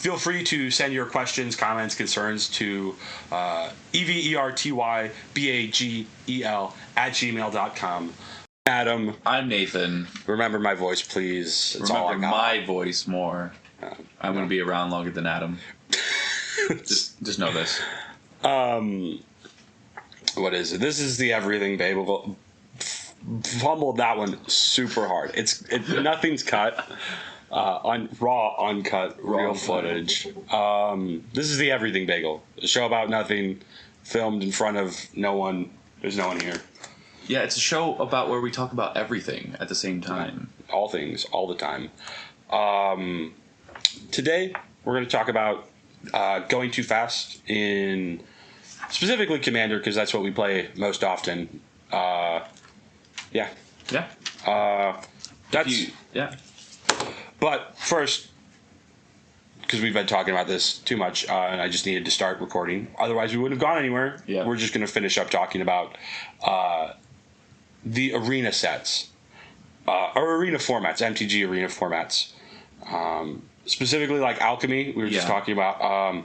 Feel free to send your questions, comments, concerns to evertybagel@gmail.com. Adam. I'm Nathan. Remember my voice, please. It's all I Remember got. my voice more. I'm going to be around longer than Adam. just know this. What is it? This is the Everything Bagel. Fumbled that one super hard. It's nothing's cut. Uncut, real footage. This is the Everything Bagel, a show about nothing, filmed in front of no one. There's no one here. Yeah, it's a show about where we talk about everything at the same time. All things, all the time. Today, we're going to talk about going too fast in specifically Commander, because that's what we play most often. Yeah. But first, because we've been talking about this too much, and I just needed to start recording. Otherwise, we wouldn't have gone anywhere. Yeah. We're just going to finish up talking about the arena sets, or arena formats, MTG arena formats. Specifically, like Alchemy, we were just talking about.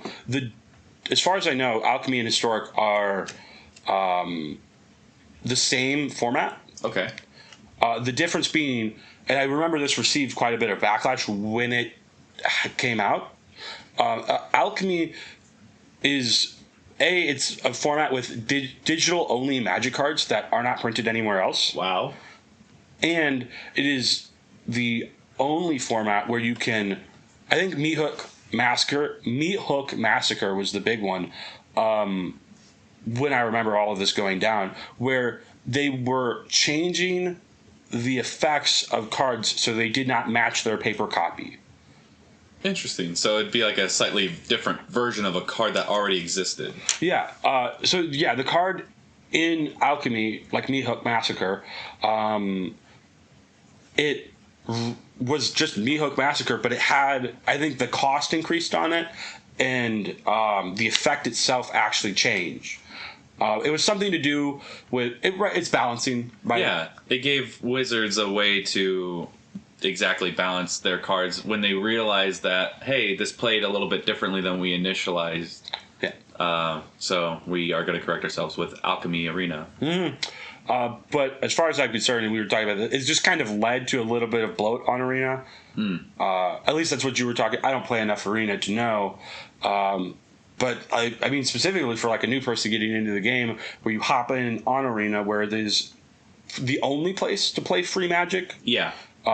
As far as I know, Alchemy and Historic are the same format. Okay. The difference being, and I remember this received quite a bit of backlash when it came out. Alchemy is it's a format with digital only Magic cards that are not printed anywhere else. Wow. And it is the only format where you can, I think Meat Hook Massacre was the big one. When I remember all of this going down, where they were changing the effects of cards so they did not match their paper copy. Interesting. So it'd be like a slightly different version of a card that already existed. Yeah. The card in Alchemy, like Meat Hook Massacre, it was just Meat Hook Massacre, but it had, I think, the cost increased on it, and the effect itself actually changed. It was something to do with it. It's balancing, right? Yeah, it gave Wizards a way to exactly balance their cards when they realized that, hey, this played a little bit differently than we initialized. Yeah. So we are going to correct ourselves with Alchemy Arena. Mm-hmm. But as far as I'm concerned, and we were talking about it's just kind of led to a little bit of bloat on Arena. At least that's what you were talking. I don't play enough Arena to know. But I mean, specifically for like a new person getting into the game, where you hop in on Arena, where it is the only place to play free Magic. Yeah.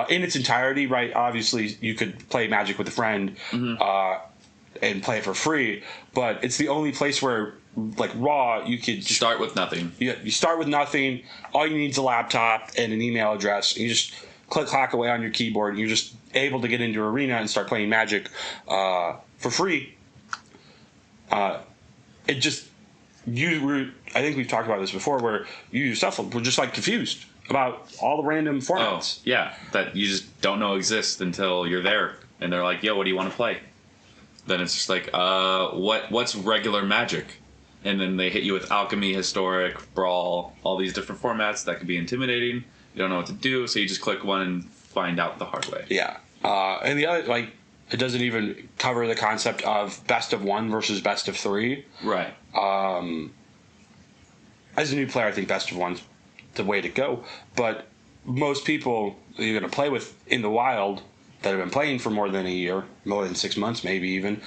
In its entirety, right? Obviously, you could play Magic with a friend and play it for free, but it's the only place where, like Raw, you could just start with nothing. You start with nothing. All you need is a laptop and an email address. And you just clack away on your keyboard. And you're just able to get into Arena and start playing Magic for free. I think we've talked about this before, where you yourself were just like confused about all the random formats. Oh, yeah, that you just don't know exist until you're there, and they're like, "Yo, what do you want to play?" Then it's just like, what's regular Magic? And then they hit you with Alchemy, Historic, Brawl, all these different formats that can be intimidating. You don't know what to do, so you just click one and find out the hard way. Yeah, and the other, like, it doesn't even cover the concept of best of one versus best of three. Right. As a new player, I think best of one's the way to go. But most people you're going to play with in the wild that have been playing for more than a year, more than 6 months, maybe even,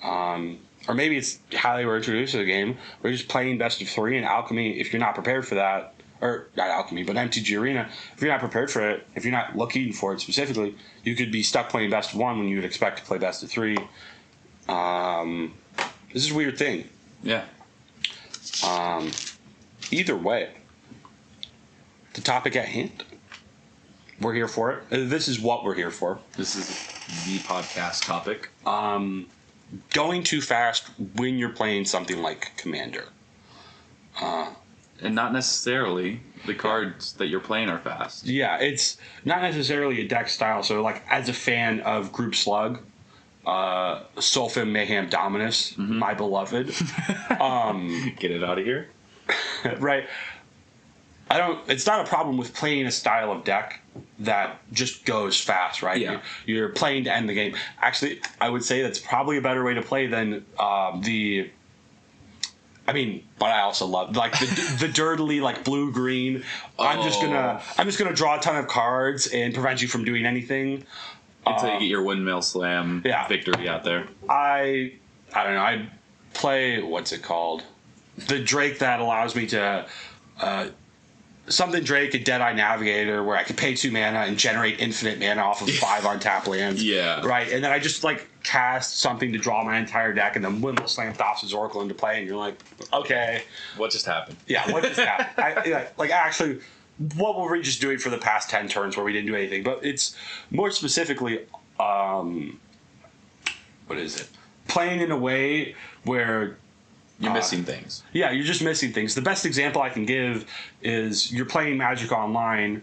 or maybe it's how they were introduced to the game. We're just playing best of three, and Alchemy, if you're not prepared for that, or not Alchemy, but MTG Arena, if you're not prepared for it, if you're not looking for it specifically, you could be stuck playing best of one when you would expect to play best of three. This is a weird thing. Yeah. Either way, the topic at hand, we're here for it. This is what we're here for. This is the podcast topic. Going too fast when you're playing something like Commander. And not necessarily the cards that you're playing are fast. Yeah, it's not necessarily a deck style. So, like, as a fan of Group Slug, Sulfim Mayhem Dominus, my beloved. Get it out of here. Right. It's not a problem with playing a style of deck that just goes fast, right? Yeah. You're playing to end the game. Actually, I would say that's probably a better way to play than but I also love like the dirtily like blue green. I'm just gonna draw a ton of cards and prevent you from doing anything until you get your windmill slam victory out there. I don't know. I play what's it called? The Drake that allows me to something Drake, a Deadeye Navigator, where I can pay 2 mana and generate infinite mana off of 5 untapped lands. Yeah. Right, and then I just like cast something to draw my entire deck, and then Wimble Slam Thassa's Oracle into play, and you're like, okay. What just happened? Yeah, what just happened? Actually, what were we just doing for the past 10 turns where we didn't do anything? But it's more specifically, what is it? Playing in a way where you're missing things. Yeah, you're just missing things. The best example I can give is you're playing Magic Online,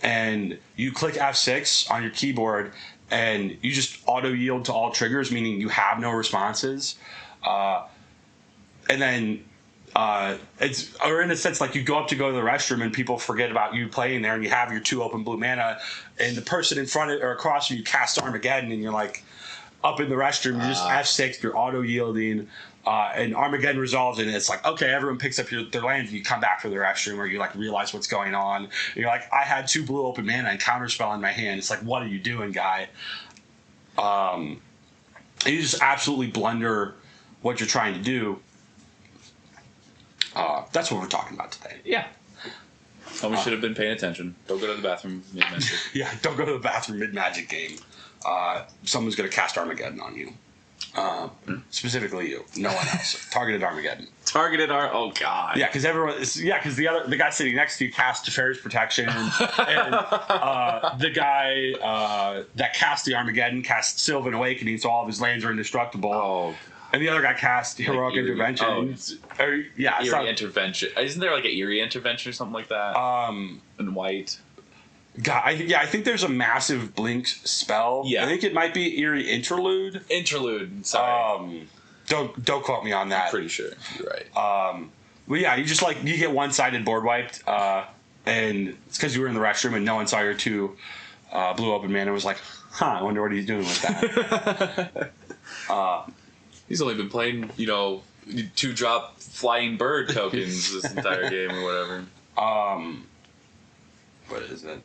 and you click F6 on your keyboard, and you just auto yield to all triggers, meaning you have no responses. And then or in a sense, like you go up to go to the restroom, and people forget about you playing there, and you have your 2 open blue mana, and the person in front of or across from you casts Armageddon, and you're like up in the restroom, you're just F6, you're auto yielding. And Armageddon resolves, and it's like, okay, everyone picks up their lands, and you come back for the restroom, or you like realize what's going on. And you're like, I had 2 blue open mana and counterspell in my hand. It's like, what are you doing, guy? And you just absolutely blunder what you're trying to do. That's what we're talking about today. Yeah. And we should have been paying attention. Don't go to the bathroom mid-magic. Yeah, don't go to the bathroom mid-magic game. Someone's going to cast Armageddon on you. Specifically you, no one else. Targeted Armageddon. Oh god. Yeah, because the guy sitting next to you cast Teferi's Protection, and the guy that cast the Armageddon cast Sylvan Awakening, so all of his lands are indestructible. Oh. And the other guy cast Heroic Intervention. Eerie Intervention. Isn't there like an Eerie Intervention or something like that? In white. God, I think there's a massive blink spell. Yeah. I think it might be Eerie Interlude. Sorry. Don't quote me on that. I'm pretty sure you're right. Well, yeah, you get one-sided board wiped, and it's because you were in the restroom and no one saw your 2 blue open mana and was like, I wonder what he's doing with that. He's only been playing, 2-drop flying bird tokens this entire game or whatever. What is it?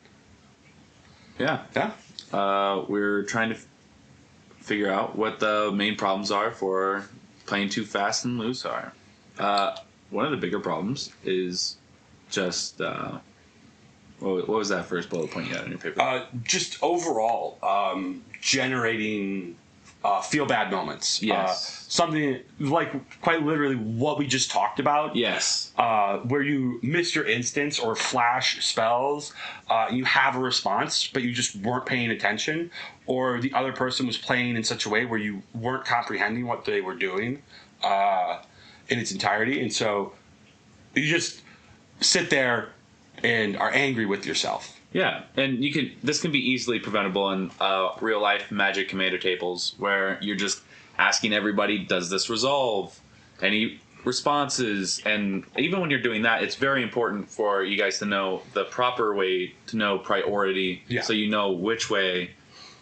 Yeah. We're trying to figure out what the main problems are for playing too fast and loose are. One of the bigger problems is just what was that first bullet point you had on your paper? Just overall generating feel bad moments. Yes. Something like quite literally what we just talked about. Yes. Where you miss your instance or flash spells, you have a response, but you just weren't paying attention, or the other person was playing in such a way where you weren't comprehending what they were doing in its entirety, and so you just sit there and are angry with yourself. Yeah, and this can be easily preventable in real life Magic Commander tables where you're just asking everybody, does this resolve? Any responses? And even when you're doing that, it's very important for you guys to know the proper way to know priority, so you know which way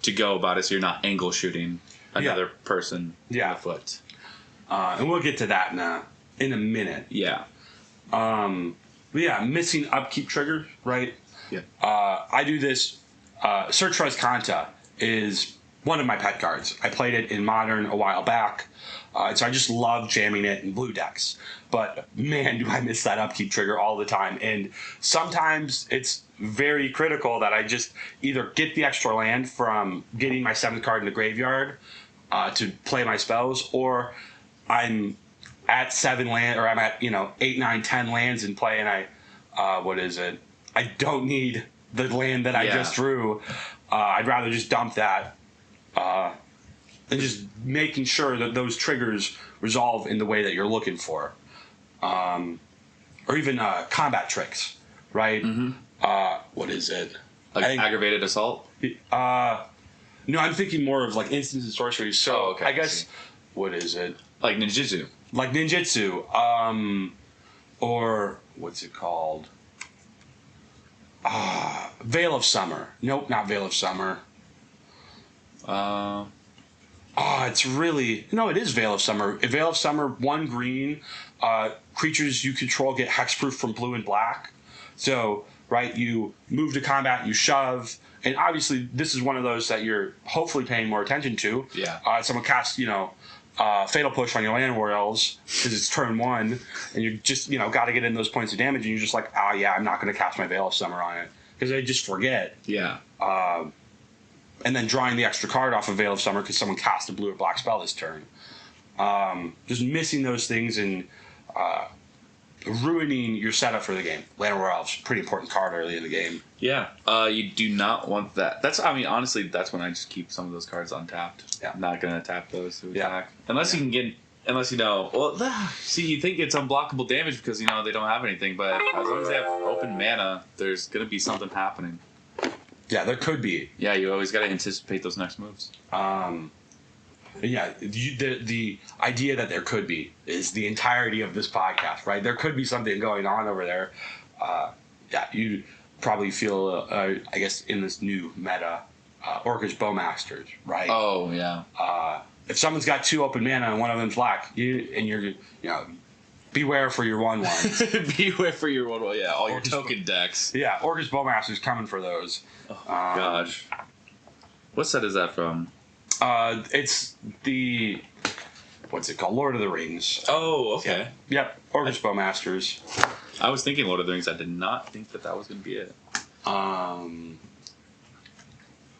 to go about it, so you're not angle shooting another person in the foot. And we'll get to that in a minute. Yeah. Missing upkeep triggers, right? Yeah. I do this. Search for Azcanta is one of my pet cards. I played it in Modern a while back, so I just love jamming it in blue decks. But man, do I miss that upkeep trigger all the time. And sometimes it's very critical that I just either get the extra land from getting my 7th card in the graveyard to play my spells, or I'm at 7 land, or I'm at 8, 9, 10 lands in play, and I don't need the land that I just drew. I'd rather just dump that, and just making sure that those triggers resolve in the way that you're looking for, or even combat tricks, right? Mm-hmm. What is it? Like aggravated assault? No, I'm thinking more of like instants and sorceries. So I guess what is it? Like ninjutsu. Like ninjutsu. or what's it called? Veil of Summer. Nope, not Veil of Summer. It's really... No, it is Veil of Summer. Veil of Summer, 1 green. Creatures you control get hexproof from blue and black. So, right, you move to combat, you shove. And obviously, this is one of those that you're hopefully paying more attention to. Yeah. Someone casts, Fatal Push on your land royals because it's turn 1. And you just, got to get in those points of damage. And you're just like, I'm not going to cast my Veil of Summer on it. Because I just forget. Yeah. And then drawing the extra card off of Veil of Summer because someone cast a blue or black spell this turn. Just missing those things and ruining your setup for the game. Land Royals, pretty important card early in the game. Yeah. You do not want that. Honestly, that's when I just keep some of those cards untapped. Yeah. I'm not going to tap those to attack. Unless you can get... Unless you think it's unblockable damage because, they don't have anything, but as long as they have open mana, there's going to be something happening. Yeah, there could be. Yeah, you always got to anticipate those next moves. The idea that there could be is the entirety of this podcast, right? There could be something going on over there. You probably feel, I guess, in this new meta, Orcish Bowmasters, right? Oh, yeah. If someone's got 2 open mana and one of them's black, you're beware for your 1/1. Beware for your 1/1, yeah. All your token decks. Yeah, Orcish Bowmasters coming for those. Oh, gosh. What set is that from? It's the... What's it called? Lord of the Rings. Oh, okay. Yep, Orcish Bowmasters. I was thinking Lord of the Rings. I did not think that was going to be it.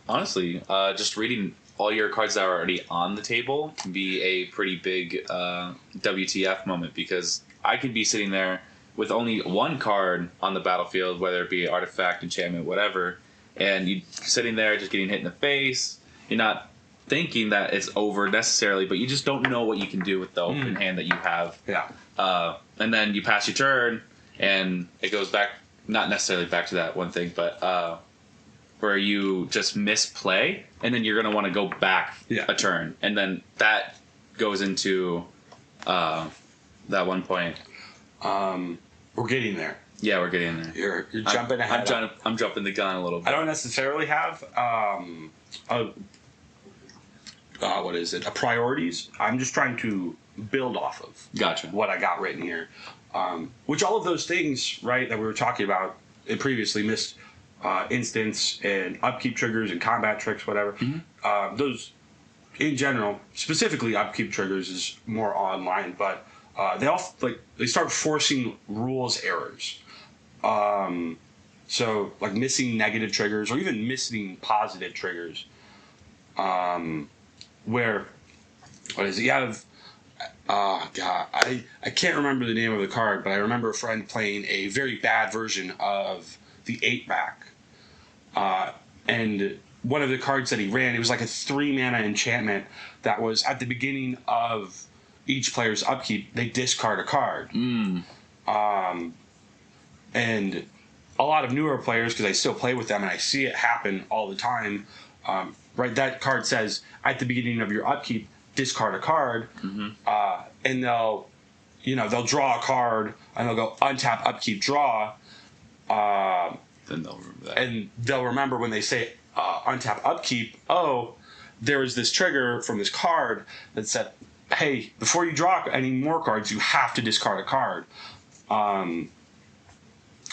Honestly, just reading all your cards that are already on the table can be a pretty big WTF moment because I could be sitting there with only 1 card on the battlefield, whether it be artifact, enchantment, whatever, and you're sitting there just getting hit in the face. You're not thinking that it's over necessarily, but you just don't know what you can do with the open hand that you have. Yeah. And then you pass your turn, and it goes back, not necessarily back to that one thing, but where you just misplay, and then you're going to want to go back a turn. And then that goes into that one point. We're getting there. Yeah, we're getting there. You're jumping ahead. I'm jumping the gun a little bit. I don't necessarily have a priorities. I'm just trying to build off of what I got written here. Which all of those things, right, that we were talking about previously, missed instance and upkeep triggers and combat tricks, whatever. Mm-hmm. Those, in general, specifically upkeep triggers is more online, but they start forcing rules errors. So like missing negative triggers or even missing positive triggers. Where, what is it? You have, I can't remember the name of the card, but I remember a friend playing a very bad version of the 8-back. And one of the cards that he ran, it was like a 3-mana enchantment that was at the beginning of each player's upkeep, they discard a card. And a lot of newer players, because I still play with them and I see it happen all the time, right, that card says at the beginning of your upkeep, discard a card, and they'll draw a card and they'll go untap, upkeep, draw. Then they'll remember that. And they'll remember when they say untap, upkeep, there was this trigger from this card that said, hey, before you draw any more cards, you have to discard a card.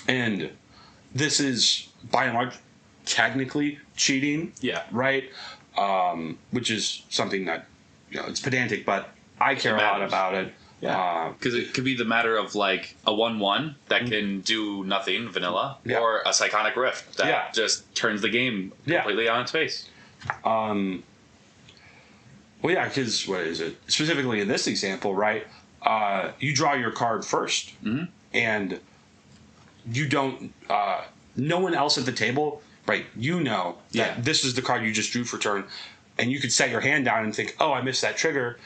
And this is, by and large, technically cheating. Yeah. Right? Which is something that, it's pedantic, but I care a lot about it. Yeah. Because it could be the matter of like a 1/1 that can do nothing, vanilla, or a Psychonic Rift that just turns the game completely on its face. Well, yeah, because what is it? Specifically in this example, right? You draw your card first, and you don't. No one else at the table, right? That this is the card you just drew for turn, and you could set your hand down and think, "Oh, I missed that trigger."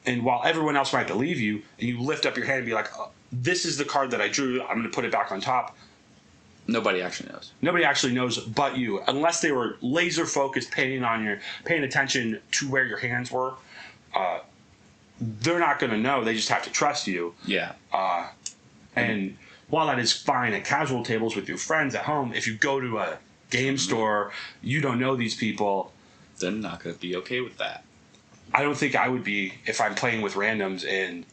And while everyone else might believe you, and you lift up your hand and be like, "This is the card that I drew. I'm going to put it back on top." Nobody actually knows. Nobody actually knows but you, unless they were laser focused, paying attention to where your hands were. They're not going to know. They just have to trust you. Yeah. And while that is fine at casual tables with your friends at home, if you go to a game store, you don't know these people. They're not going to be okay with that. I don't think I would be if I'm playing with randoms, and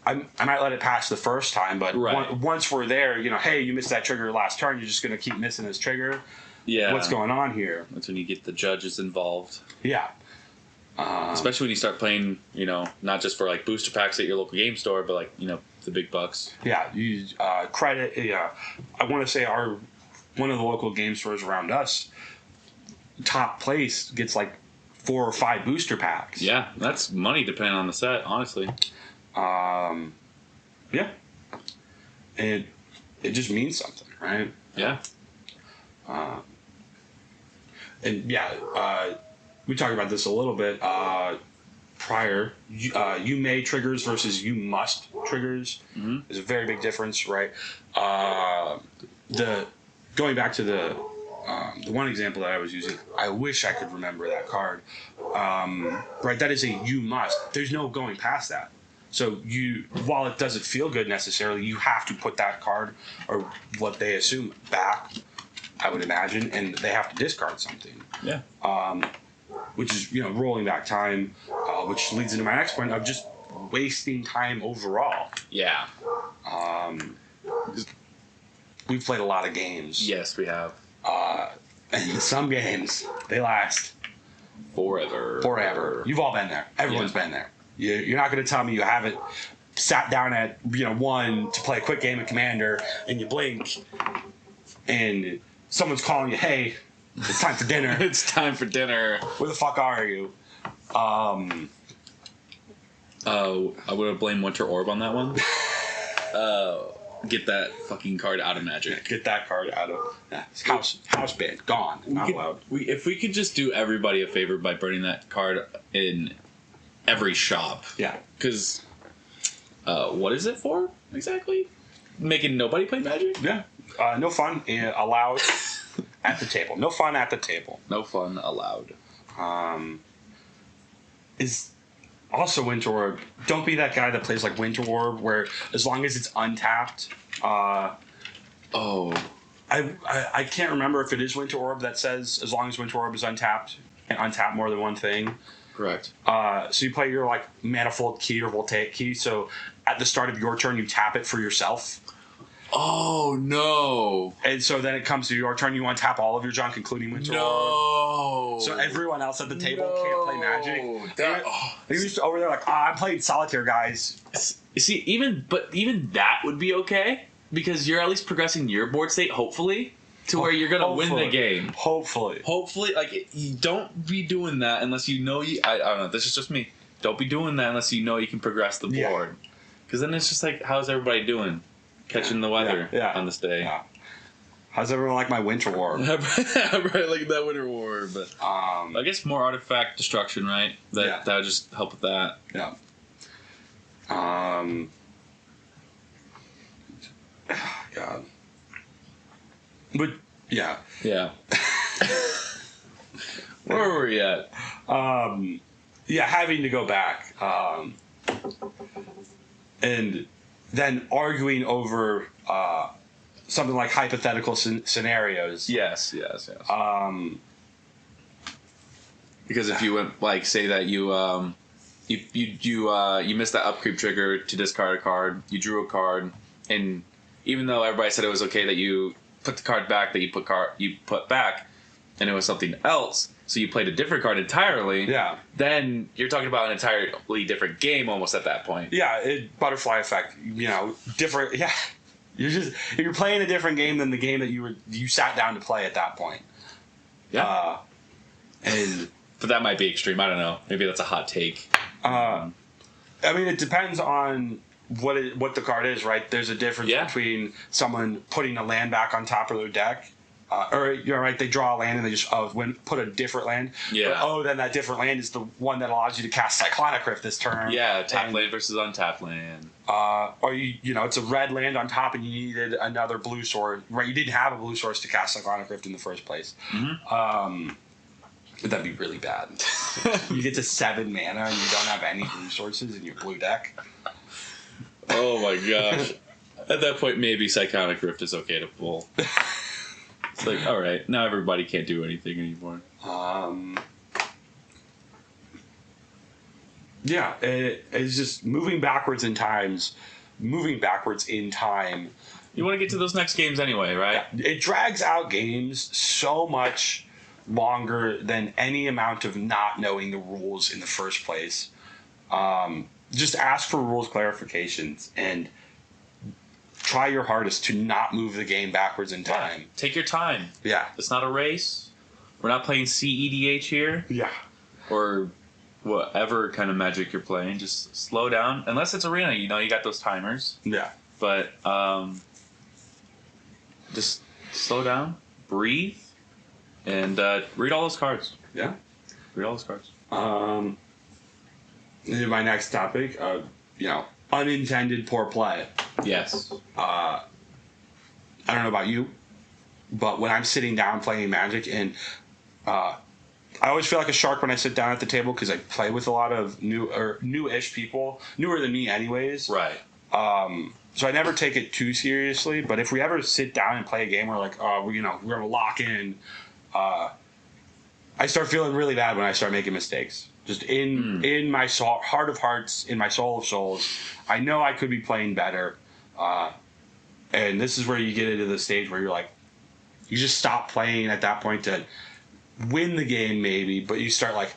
I might let it pass the first time, but once we're there, hey, you missed that trigger last turn, you're just going to keep missing this trigger. Yeah. What's going on here? That's when you get the judges involved. Yeah. Especially when you start playing, not just for like booster packs at your local game store, but like, the big bucks. Yeah. You credit. Yeah. I want to say one of the local game stores around us, top place gets like 4 or 5 booster packs. Yeah, that's money depending on the set, honestly. Yeah. It just means something, right? Yeah. And yeah, we talked about this a little bit prior. You may triggers versus you must triggers is a very big difference, right? Going back to the one example that I was using, I wish I could remember that card. Right, that is a you must. There's no going past that. So while it doesn't feel good necessarily, you have to put that card or what they assume back, I would imagine, and they have to discard something. Yeah. Which is rolling back time, which leads into my next point of just wasting time overall. Yeah. We've played a lot of games. Yes, we have. And some games, they last forever. You've all been there. Everyone's been there. You're not going to tell me you haven't sat down at 1 to play a quick game of Commander, and you blink, and someone's calling you, hey, it's time for dinner. It's time for dinner. Where the fuck are you? I would have blamed Winter Orb on that one. Get that fucking card out of Magic. Get that card out of house band. Gone. Not allowed. If we could just do everybody a favor by burning that card in every shop. Yeah. Because what is it for exactly? Making nobody play Magic? Yeah. No fun allowed at the table. No fun at the table. No fun allowed. Is also Winter Orb. Don't be that guy that plays like Winter Orb, where as long as it's untapped. I can't remember if it is Winter Orb that says as long as Winter Orb is untapped, and untap more than one thing. Correct. So you play your like Manifold Key or Voltaic Key. So at the start of your turn, you tap it for yourself. Oh no! And so then it comes to your turn, you untap all of your junk, including Winter Orb. So everyone else at the table can't play Magic. They're just over there like, I'm playing Solitaire, guys. You see, even that would be okay because you're at least progressing your board state, hopefully, to where you're gonna win the game. Hopefully, like you don't be doing that unless you know you. I don't know. This is just me. Don't be doing that unless you know you can progress the board. Because then it's just like, how's everybody doing? Catching the weather on this day. Yeah. How's everyone like my Winter Orb? Right, like that Winter Orb. But I guess more artifact destruction, right? That would just help with that. Yeah. God. But yeah. Yeah. Where were we at? Yeah, having to go back. And then arguing over something like hypothetical scenarios. Yes. Because if you went like say that you missed that upkeep trigger to discard a card, you drew a card, and even though everybody said it was okay that you put the card back that you put back, and it was something else. So you played a different card entirely. Yeah. Then you're talking about an entirely different game almost at that point. Yeah, butterfly effect. Different. Yeah, you're playing a different game than the game that you sat down to play at that point. Yeah. But that might be extreme. I don't know. Maybe that's a hot take. I mean, it depends on what the card is, right? There's a difference between someone putting a land back on top of their deck. Or you're right, they draw a land and they just put a different land. Yeah. But, then that different land is the one that allows you to cast Cyclonic Rift this turn. Yeah, tapped land versus untapped land. Or it's a red land on top and you needed another blue source. Right, you didn't have a blue source to cast Cyclonic Rift in the first place. Mm-hmm. That'd be really bad. You get to 7 mana and you don't have any blue sources in your blue deck. Oh my gosh. At that point, maybe Psychotic Rift is okay to pull. It's like, all right, now everybody can't do anything anymore. Yeah, it's just moving backwards in time. You want to get to those next games anyway, right? It drags out games so much longer than any amount of not knowing the rules in the first place. Just ask for rules clarifications and try your hardest to not move the game backwards in time. Take your time. Yeah. It's not a race. We're not playing CEDH here. Yeah. Or whatever kind of Magic you're playing. Just slow down. Unless it's Arena, you got those timers. Yeah. But just slow down, breathe, and read all those cards. Yeah. Read all those cards. My next topic, unintended poor play. Yes. I don't know about you, but when I'm sitting down playing Magic, and I always feel like a shark when I sit down at the table because I play with a lot of newish people, newer than me anyways. Right. So I never take it too seriously. But if we ever sit down and play a game, we're like, we're gonna lock in. I start feeling really bad when I start making mistakes. Just in my heart of hearts, in my soul of souls, I know I could be playing better. And this is where you get into the stage where you're like, you just stop playing at that point to win the game maybe, but you start like,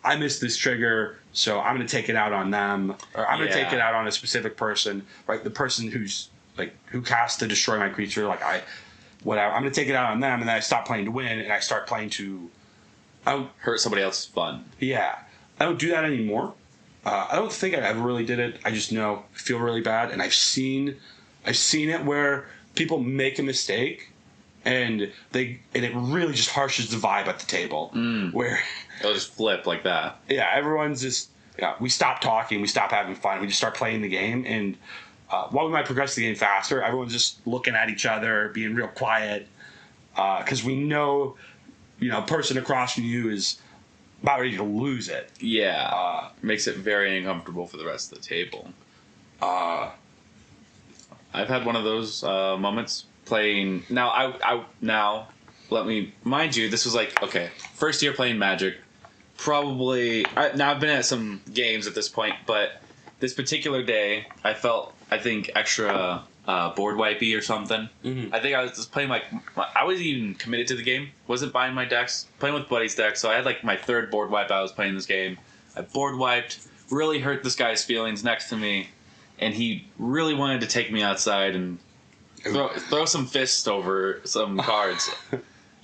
I missed this trigger, so I'm going to take it out on them, or I'm going to take it out on a specific person, right? The person who cast to destroy my creature, whatever. I'm going to take it out on them, and then I stop playing to win, and I start playing to hurt somebody else's fun. Yeah. I don't do that anymore. I don't think I ever really did it. I just I feel really bad, and I've seen it where people make a mistake, and it really just harshes the vibe at the table. Where it'll just flip like that. Yeah, everyone's just we stop talking, we stop having fun, we just start playing the game, and while we might progress the game faster, everyone's just looking at each other, being real quiet, because we know, person across from you is about ready to lose it. Yeah. Makes it very uncomfortable for the rest of the table. I've had one of those moments playing. Now, let me mind you, this was first year playing Magic. Probably. Now I've been at some games at this point, but this particular day, I think, extra board wipey or something. Mm-hmm. I think I was just playing I wasn't even committed to the game. Wasn't buying my decks. Playing with buddies' decks. So I had my third board wipe I was playing this game. I board wiped. Really hurt this guy's feelings next to me. And he really wanted to take me outside and throw some fists over some cards.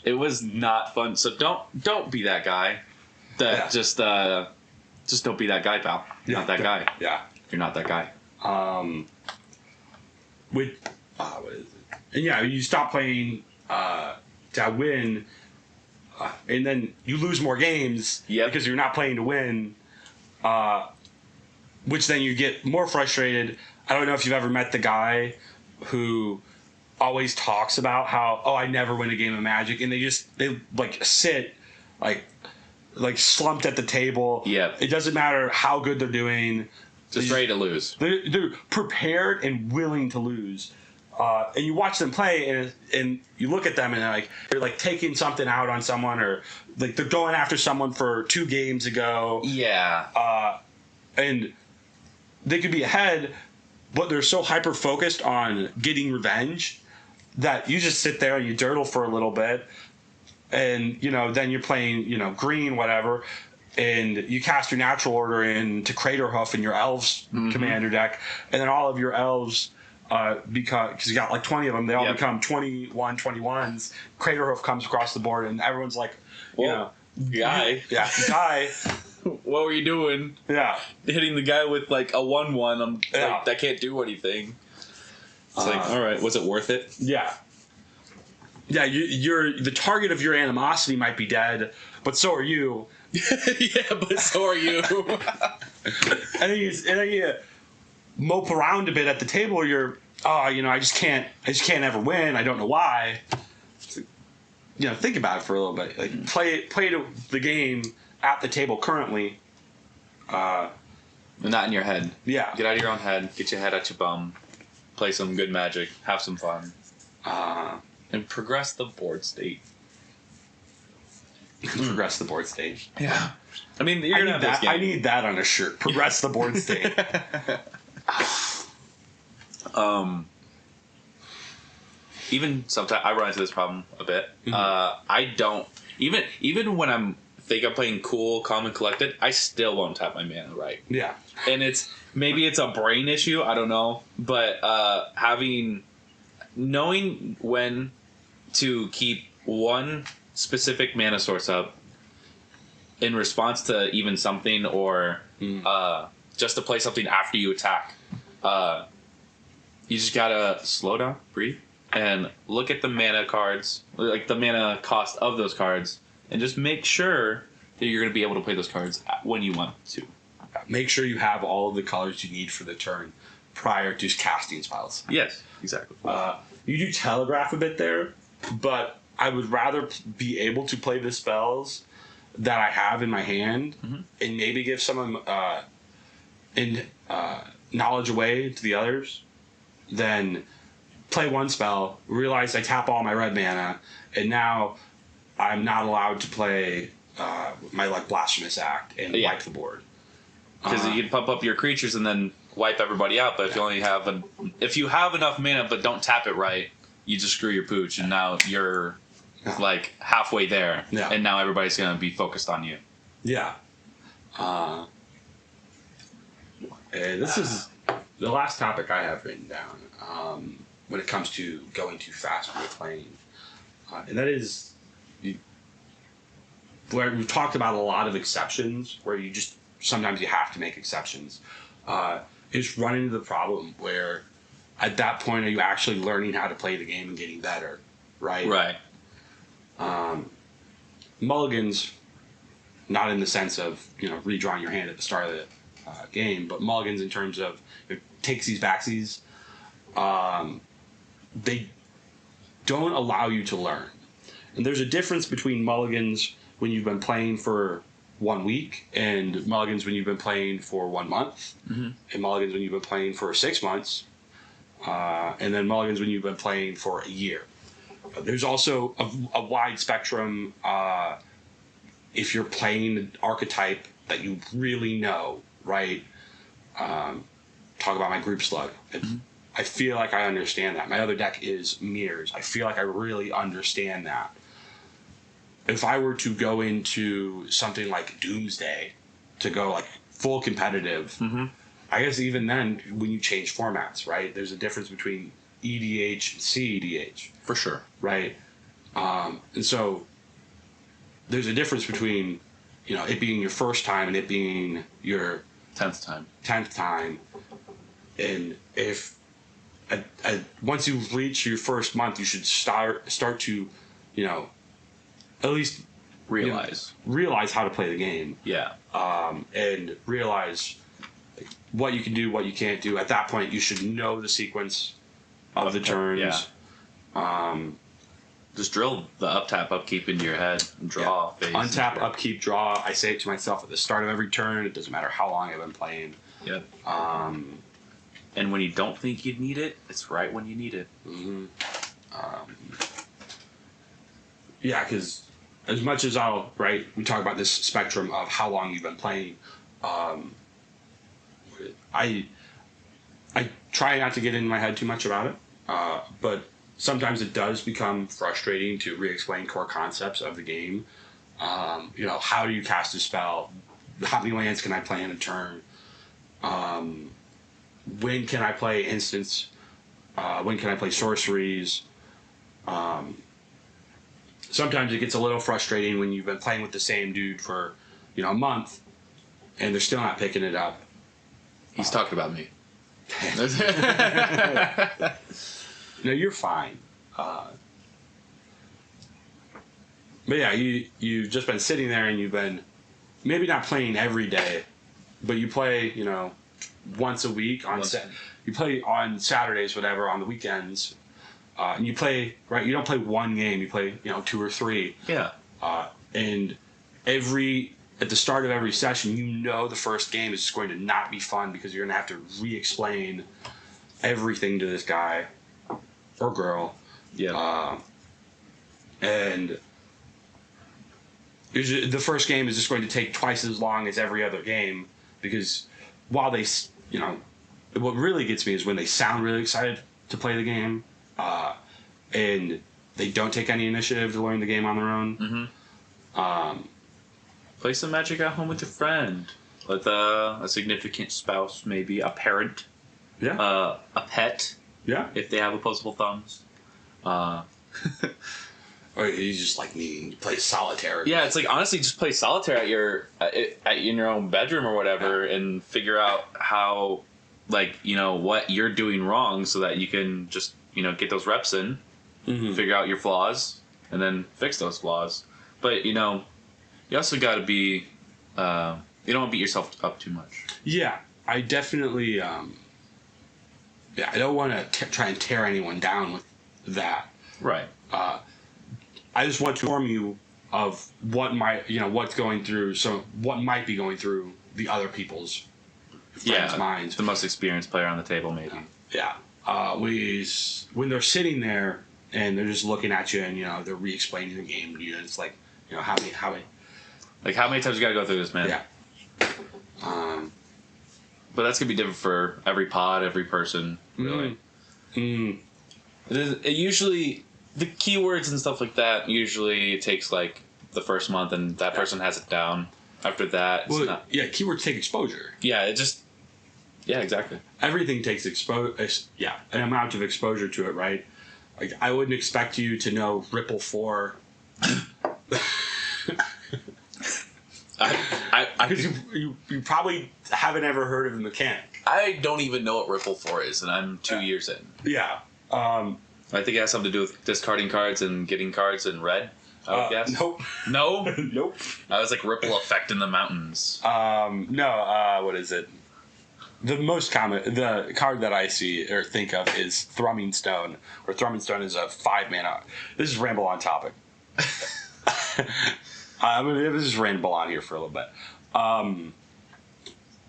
It was not fun. So don't be that guy. Just don't be that guy, pal. You're not that guy. Yeah. You're not that guy. What is it? And you stop playing to win, and then you lose more games because you're not playing to win, which then you get more frustrated. I don't know if you've ever met the guy who always talks about how, I never win a game of Magic, and they sit slumped at the table. Yeah. It doesn't matter how good they're doing. Just ready to lose. They're prepared and willing to lose. And you watch them play, and you look at them, and they're taking something out on someone, or they're going after someone for 2 games ago. Yeah. And they could be ahead, but they're so hyper focused on getting revenge that you just sit there and you dirtle for a little bit, and then you're playing green, whatever. And you cast your natural order into Crater Hoof in your elves commander deck, and then all of your elves, because you got 20 of them, they all become 21/21s. Crater Hoof comes across the board, and everyone's like, guy. Yeah, guy. What were you doing? Yeah. Hitting the guy with a 1/1. That can't do anything. It's all right, was it worth it? Yeah. Yeah, you're the target of your animosity might be dead, but so are you. Yeah, but so are you. and then you mope around a bit at the table. You're, I just can't ever win. I don't know why. Think about it for a little bit. Play the game at the table currently. Not in your head. Yeah. Get out of your own head. Get your head out your bum. play some good Magic, have some fun, Uh, and progress the board state. progress the board state. Yeah. I mean, you're gonna have this game. I need that on a shirt. Progress the board state. Even sometimes I run into this problem a bit. Mm-hmm. I don't even when I'm playing cool, calm, and collected. I still won't tap my mana right. Yeah. And maybe it's a brain issue. I don't know, but knowing when to keep one specific mana source up in response to even something, or just to play something after you attack. You just gotta slow down, breathe, and look at the mana cards, like the mana cost of those cards, and just make sure that you're gonna be able to play those cards when you want to. Make sure you have all of the colors you need for the turn prior to casting spells. Yes, exactly. You do telegraph a bit there, but I would rather be able to play the spells that I have in my hand and maybe give some of them knowledge away to the others than play one spell, realize I tap all my red mana, and now I'm not allowed to play my blasphemous act and wipe the board. Because you can pump up your creatures and then wipe everybody out, but if you only have if you have enough mana but don't tap it right, you just screw your pooch, and now you're halfway there, and now everybody's gonna be focused on you. Yeah. And this is the last topic I have written down when it comes to going too fast when you're playing, and that is where we've talked about a lot of exceptions where you just sometimes you have to make exceptions. Is run into the problem where at that point are you actually learning how to play the game and getting better, right? Right. Mulligans, not in the sense of redrawing your hand at the start of the game, but mulligans in terms of takesies, backsies, they don't allow you to learn. And there's a difference between mulligans when you've been playing for 1 week and mulligans when you've been playing for 1 month, and mulligans when you've been playing for 6 months, and then mulligans when you've been playing for a year. There's also a wide spectrum if you're playing an archetype that you really know, right? Talk about my group slug. I feel like I understand that. My other deck is mirrors. I feel like I really understand that. If I were to go into something like Doomsday to go full competitive, I guess even then when you change formats, right? There's a difference between EDH and CEDH. For sure. Right? And so there's a difference between, it being your first time and it being your 10th time. 10th time. And if once you reach your first month, you should start to, at least realize how to play the game. Yeah. And realize what you can do, what you can't do. At that point, you should know the sequence of the turns. Yeah. Just drill the up-tap, upkeep into your head and draw. Phase untap, upkeep, draw. I say it to myself at the start of every turn. It doesn't matter how long I've been playing. Yep. And when you don't think you'd need it, it's right when you need it. Yeah, because as much as we talk about this spectrum of how long you've been playing, I try not to get in my head too much about it, but sometimes it does become frustrating to re-explain core concepts of the game. How do you cast a spell? How many lands can I play in a turn? When can I play instants? When can I play sorceries? Sometimes it gets a little frustrating when you've been playing with the same dude for a month and they're still not picking it up. He's talking about me. No, you're fine. But yeah, you've just been sitting there and you've been maybe not playing every day, but you play once a week you play on Saturdays, whatever, on the weekends. And you play, right? You don't play one game. You play, 2 or 3. Yeah. And at the start of every session, the first game is going to not be fun because you're going to have to re-explain everything to this guy or girl. Yeah. And the first game is just going to take twice as long as every other game, because while they, what really gets me is when they sound really excited to play the game, and they don't take any initiative to learn the game on their own. Mm-hmm. Play some Magic at home with your friend, with a significant spouse, maybe a parent, a pet, if they have opposable thumbs. Or you just like me, you play solitaire. Yeah, it's like honestly, just play solitaire in your own bedroom or whatever, and figure out how, what you're doing wrong, so that you can just get those reps in, figure out your flaws, and then fix those flaws. But you also got to be, you don't want to beat yourself up too much. Yeah, I definitely, I don't want to try and tear anyone down with that. Right. I just want to inform you of what what's going through. So what might be going through the other people's friends' minds. The most experienced player on the table, maybe. Yeah. When they're sitting there and they're just looking at you and they're re-explaining the game to you, it's like how many. Like how many times you got to go through this, man? Yeah. But that's gonna be different for every pod, every person, really. It usually. The keywords and stuff like that, usually it takes like the first month and that person has it down. After that, it's not. Yeah, keywords take exposure. Yeah, exactly. Everything takes an amount of exposure to it, right? Like, I wouldn't expect you to know Ripple 4. Because you probably haven't ever heard of the mechanic. I don't even know what Ripple 4 is, and I'm 2 years in. Yeah. I think it has something to do with discarding cards and getting cards in red, I would guess. Nope. No? Nope. I was like Ripple Effect in the mountains. No, what is it? The card that I see or think of is Thrumming Stone, where Thrumming Stone is a 5-mana. This is ramble on topic. I'm going to just ramble on here for a little bit.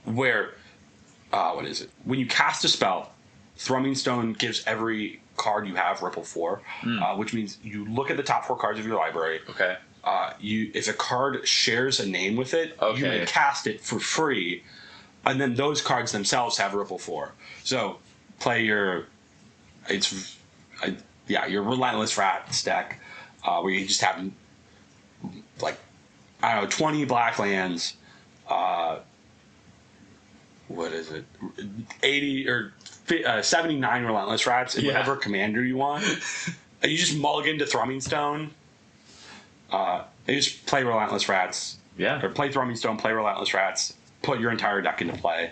What is it? When you cast a spell, Thrumming Stone gives every card you have Ripple 4, which means you look at the top 4 cards of your library. Okay. If a card shares a name with it, okay, you may cast it for free, and then those cards themselves have Ripple 4. So play your Relentless Rats deck, where you just have 20 black lands. What is it? 80 or 79 Relentless Rats and whatever commander you want. And you just mulligan to Thrumming Stone. You just play Relentless Rats. Yeah. Or play Thrumming Stone, play Relentless Rats, put your entire deck into play,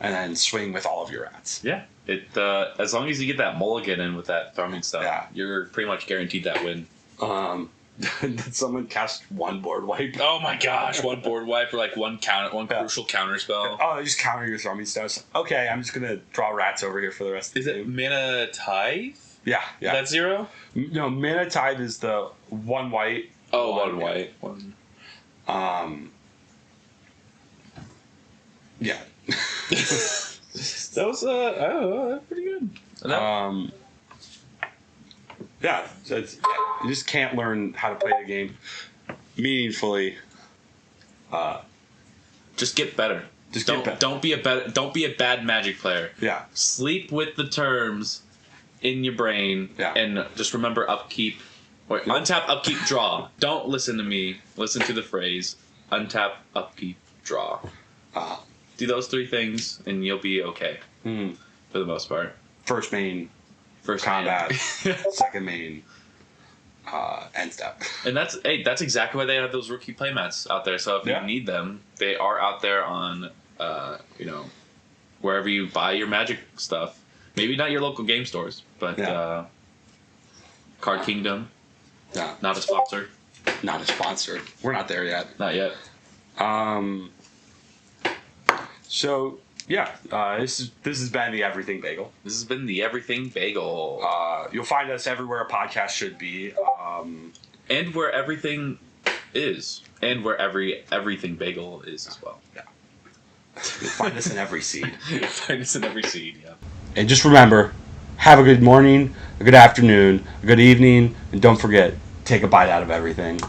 and then swing with all of your rats. Yeah. As long as you get that mulligan in with that Thrumming Stone, you're pretty much guaranteed that win. Did someone cast one board wipe? Oh my gosh, one board wipe or like one crucial counter spell. Oh, just counter your Thrumming Stones. Okay, I'm just gonna draw rats over here for the rest of the game. Is it Mana Tithe? Yeah. That's 0? No, Mana Tithe is the 1 white. Oh, 1 white. Yeah. That was that's pretty good. Yeah, so you just can't learn how to play the game meaningfully. Just get better. Don't be a bad Magic player. Yeah. Sleep with the terms in your brain. Yeah. And just remember upkeep. Untap, upkeep, draw. Don't listen to me. Listen to the phrase. Untap, upkeep, draw. Do those 3 things, and you'll be okay. For the most part. First main. First combat, second main, end step. And that's exactly why they have those rookie playmats out there. So if you need them, they are out there on, wherever you buy your Magic stuff. Maybe not your local game stores, but Card Kingdom. Yeah. Not a sponsor. Not a sponsor. We're not there yet. Not yet. So. Yeah, this has been the Everything Bagel. This has been the Everything Bagel. You'll find us everywhere a podcast should be. And where everything is. And where everything bagel is as well. Yeah. You'll find us in every seed. Find us in every seed, yeah. And just remember, have a good morning, a good afternoon, a good evening, and don't forget, take a bite out of everything.